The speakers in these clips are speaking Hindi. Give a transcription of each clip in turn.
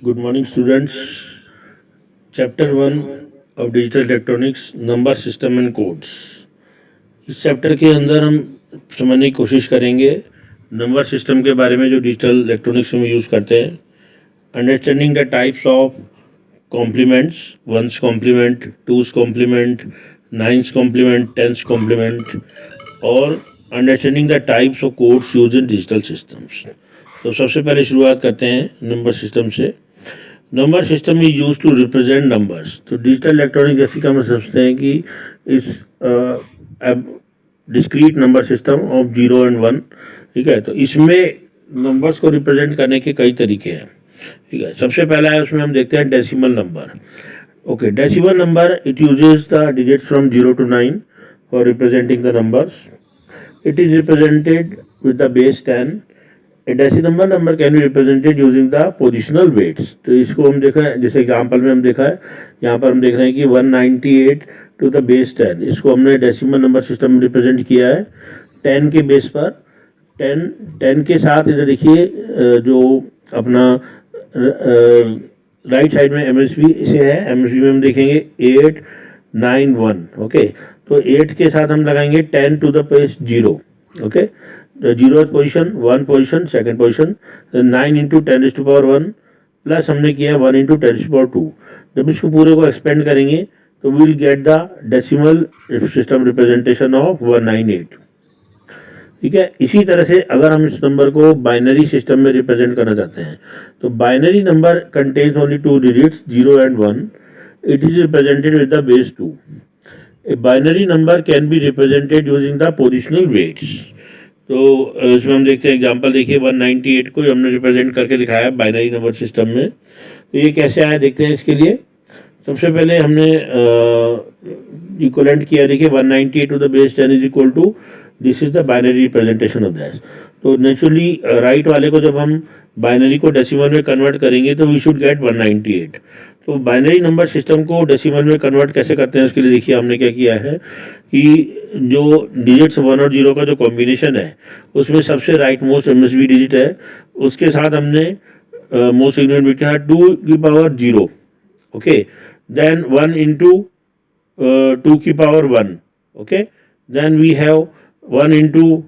Good morning students. Chapter 1 of digital electronics, number system and codes. इस चैप्टर के अंदर हम समझने की कोशिश करेंगे नंबर सिस्टम के बारे में जो डिजिटल इलेक्ट्रॉनिक्स में यूज़ करते हैं। Understanding the types of complements, ones complement, twos complement, nines complement, tens complement, और understanding the types of codes use in digital systems. तो सबसे पहले शुरुआत करते हैं नंबर सिस्टम से। Number system is use to represent numbers. तो डिजिटल इलेक्ट्रॉनिक जैसी का हम समझते हैं कि इस discrete number system of 0 and 1, ठीक है। तो इसमें नंबर्स को रिप्रेजेंट करने के कई तरीके हैं, ठीक है। सबसे पहला है, उसमें हम देखते हैं decimal number. Okay, decimal number it uses the digits from 0 to 9 for representing the numbers. It is represented with the base 10। A decimal number can be represented using the positional weights. तो इसको हम देखा है, जैसे एग्जांपल में हम देखा है, यहाँ पर हम देख रहे हैं कि 198 टू द बेस 10, इसको हमने डेसिमल नंबर सिस्टम में रिप्रेजेंट किया है 10 के बेस पर। 10 के साथ इधर देखिए जो अपना राइट साइड में एमएसबी से है, एमएसबी में हम देखेंगे 891। ओके, तो 8 के साथ हम लगाएंगे 10 to the base 0। Okay, zero position, 1 position, second position, 9 into 10⁻1 plus हमने किया 1 इंटू 10⁻2। जब इसको पूरे को एक्सपेंड करेंगे तो will get the decimal system representation of 198, ठीक है। इसी तरह से अगर हम इस नंबर को बाइनरी सिस्टम में रिप्रेजेंट करना चाहते हैं तो binary number contains only 2 digits 0 and 1। It is represented with the base 2। A binary number can be represented using the positional weights. तो इसमें हम देखते हैं एग्जांपल, देखिए 198 को हमने रिप्रेजेंट करके दिखाया बाइनरी नंबर सिस्टम में। तो ये कैसे आया देखते हैं। इसके लिए सबसे पहले हमने इक्वलेंट किया, देखिए 198 to the base 10 is equal to, this is the binary representation of that. तो नेचुरली राइट वाले को जब हम बाइनरी को डेसिमल में कन्वर्ट करेंगे तो वी शुड गेट 198। तो बाइनरी नंबर सिस्टम को डेसिमल में कन्वर्ट कैसे करते हैं उसके लिए देखिए हमने क्या किया है कि जो डिजिट्स 1 और 0 का जो कॉम्बिनेशन है उसमें सबसे राइट मोस्ट एमएसबी डिजिट है, उसके साथ हमने मोस्ट सिग्निफिकेंट बिट है 2 की पावर 0। ओके, देन 1 इंटू 2 की power 1। Okay, then we have 1 into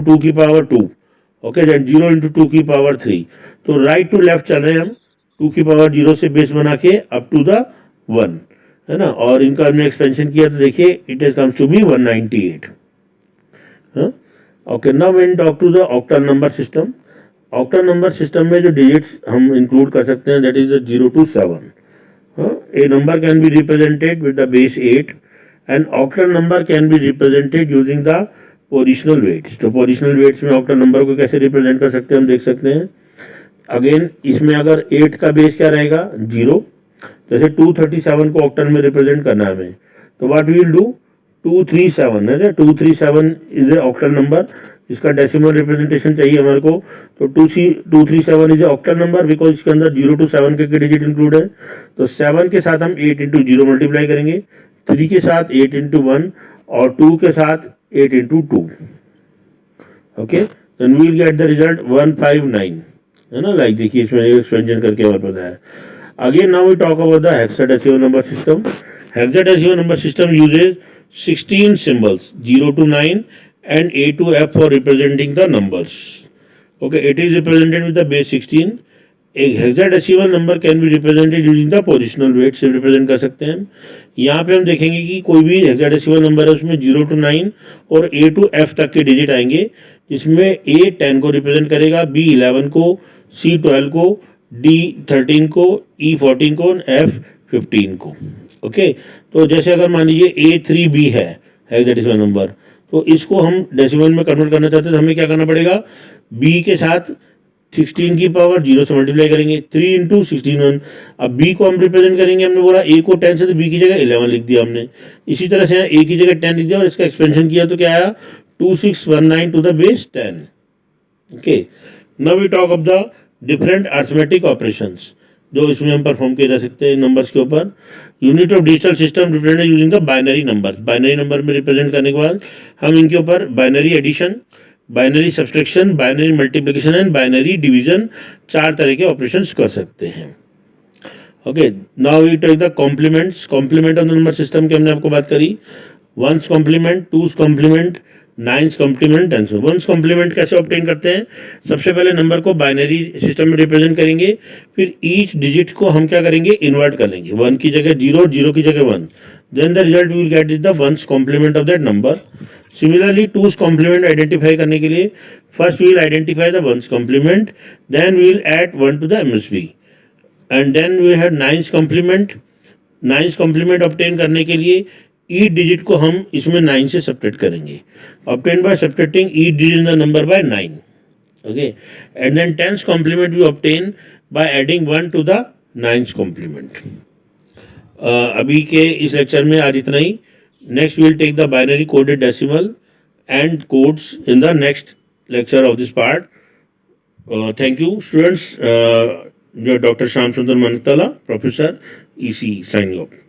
2 की पावर 2। ओके, देन 0 इंटू 2 की पावर 3। तो राइट टू लेफ्ट चल रहे हैं हम, 2 की पावर 0 से बेस बना के अप टू द 1, है ना। और इनका हमने एक्सपेंशन किया तो देखिए it is comes to be 198। Okay, now when talk to the octal number system. Octal number system में जो डिजिट्स हम इंक्लूड कर सकते हैं that is 0 to 7। A number can be represented with the base 8 and octal number can be represented using the positional weights. तो पोजिशनल वेट्स में ऑक्टल नंबर को कैसे रिप्रेजेंट कर सकते हैं हम देख सकते हैं। अगेन इसमें अगर 8 का बेस क्या रहेगा 0, जैसे 237 को ऑक्टल में रिप्रेजेंट करना है हमें, तो व्हाट वी विल डू 237 है, 237 इज ए ऑक्टल नंबर, इसका डेसिमल रिप्रेजेंटेशन चाहिए हमारे को। तो 237 is a octal number because इसके अंदर 0 to 7 के डिजिट इंक्लूड है। तो 7 के साथ हम 8 इंटू 0 मल्टीप्लाई करेंगे, 3 के साथ 8 इंटू 1 और 2 के साथ 8 into 2। Okay, then we will get the result 159, है ना। लाइक देखिए इसमें एक्सपेंशन करके हमारे पास है। Again now we talk about the hexadecimal number system. Hexadecimal number system uses 16 symbols 0 to 9 and A to F for representing the numbers. Okay, it is represented with the base 16. एक hexadecimal number can be represented using the positional weight से रिप्रेजेंट कर सकते हैं। यहाँ पे हम देखेंगे कि कोई भी हेक्साडेसिमल नंबर है उसमें 0 to 9 और A to F तक के डिजिट आएंगे, जिसमें A 10 को रिप्रेजेंट करेगा, B 11 को, C 12 को, D 13 को, E 14 को, F 15 को। ओके, तो जैसे अगर मान लीजिए A3B है हेक्साडेसिमल नंबर, तो इसको हम डेसिमल में कन्वर्ट करना चाहते हैं तो हमें क्या करना पड़ेगा, B के साथ 16 की पावर 0 से मल्टीप्लाई करेंगे, 3 इंटू 16। अब B को हम रिप्रेजेंट करेंगे, हमने बोला A को 10 से, तो B की जगह 11 लिख दिया हमने। इसी तरह से A की जगह 10 लिख दिया और इसका एक्सपेंशन किया तो क्या आया 2619 to the base 10। Okay, now we talk of the different arithmetic operations जो इसमें हम परफॉर्म किए जा सकते हैं नंबर्स के ऊपर। Unit of digital system represented using the binary number. Binary number में रिप्रेजेंट करने के बाद हम इनके ऊपर binary addition, binary subtraction, binary multiplication and binary division, 4 तरह के ऑपरेशंस कर सकते हैं। Okay, now we take the complements. Complement of the number system की हमने आपको बात करी, 1s complement, 2s complement, 9s complement and so 1s complement कैसे ऑब्टेन करते हैं? सबसे पहले नंबर को बाइनरी सिस्टम में रिप्रेजेंट करेंगे, फिर ईच डिजिट को हम क्या करेंगे? इन्वर्ट कर लेंगे, 1 की जगह 0, 0 की जगह 1, then the result we will get is the 1s complement of that number. Similarly 2s complement identify करने के लिए first we will identify the 1s complement, then we will add 1 to the MSB and then we have 9s complement. 9s complement obtain करने के लिए ई डिजिट को हम इसमें 9 से सब्ट्रैक्ट करेंगे, obtain by subtracting each digit in the number by 9। Okay, and then 10s complement we obtain by adding 1 to the 9s complement. अभी के इस लेक्चर में आज इतना ही। Next we will take the binary coded decimal and codes in the next lecture of this part. Thank you students. Doctor Shyam Sundar Mantala, professor, EC, signing off.